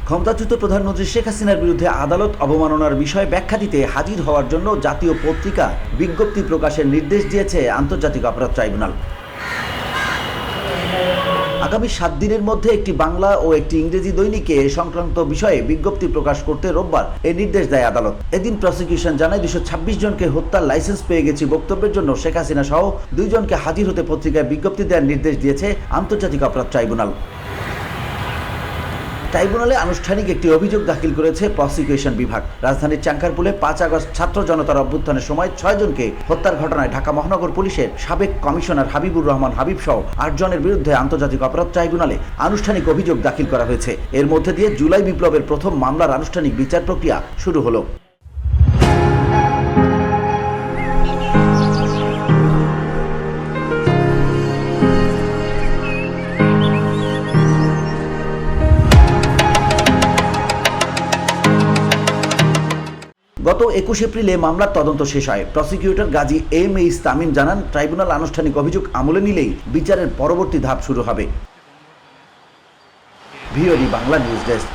ক্ষমতাচ্যুত প্রধানমন্ত্রী শেখ হাসিনার বিরুদ্ধে আদালত অবমাননার বিষয়ে ব্যাখ্যা দিতে হাজির হওয়ার জন্য জাতীয় পত্রিকা বিজ্ঞপ্তি প্রকাশের নির্দেশ দিয়েছে আন্তর্জাতিক অপরাধ ট্রাইব্যুনাল। আগামী 7 দিনের মধ্যে একটি বাংলা ও একটি ইংরেজি দৈনিকে সংক্রান্ত বিষয়ে বিজ্ঞপ্তি প্রকাশ করতে রোববার এই নির্দেশ দেয় আদালত। এদিন প্রসিকিউশন জানায় 226 জনকে হত্যার লাইসেন্স পেয়ে গেছি বক্তব্যের জন্য শেখ হাসিনা সহ 2 জনকে হাজির হতে পত্রিকায় বিজ্ঞপ্তি দেওয়ার নির্দেশ দিয়েছে আন্তর্জাতিক অপরাধ ট্রাইব্যুনাল। ট্রাইব্যুনালে আনুষ্ঠানিক একটি অভিযোগ দাখিল করেছে প্রসিকিউশন বিভাগ। রাজধানীর চাঙ্কারপুলে 5 আগস্ট ছাত্র জনতার অভ্যুত্থানের সময় 6 জনকে হত্যার ঘটনায় ঢাকা মহানগর পুলিশের সাবেক কমিশনার হাবিবুর রহমান হাবিব সহ 8 জনের বিরুদ্ধে আন্তর্জাতিক অপরাধ ট্রাইব্যুনালে আনুষ্ঠানিক অভিযোগ দাখিল করা হয়েছে। এর মধ্যে দিয়ে জুলাই বিপ্লবের প্রথম মামলার আনুষ্ঠানিক বিচার প্রক্রিয়া শুরু হলো। গত 21 এপ্রিলে মামলার তদন্ত শেষ হয়। প্রসিকিউটর গাজী এম.এইচ তামিম জানান, ট্রাইব্যুনাল আনুষ্ঠানিক অভিযোগ আমলে নিলেই বিচারের পরবর্তী ধাপ শুরু হবে। VOD Bangla news desk.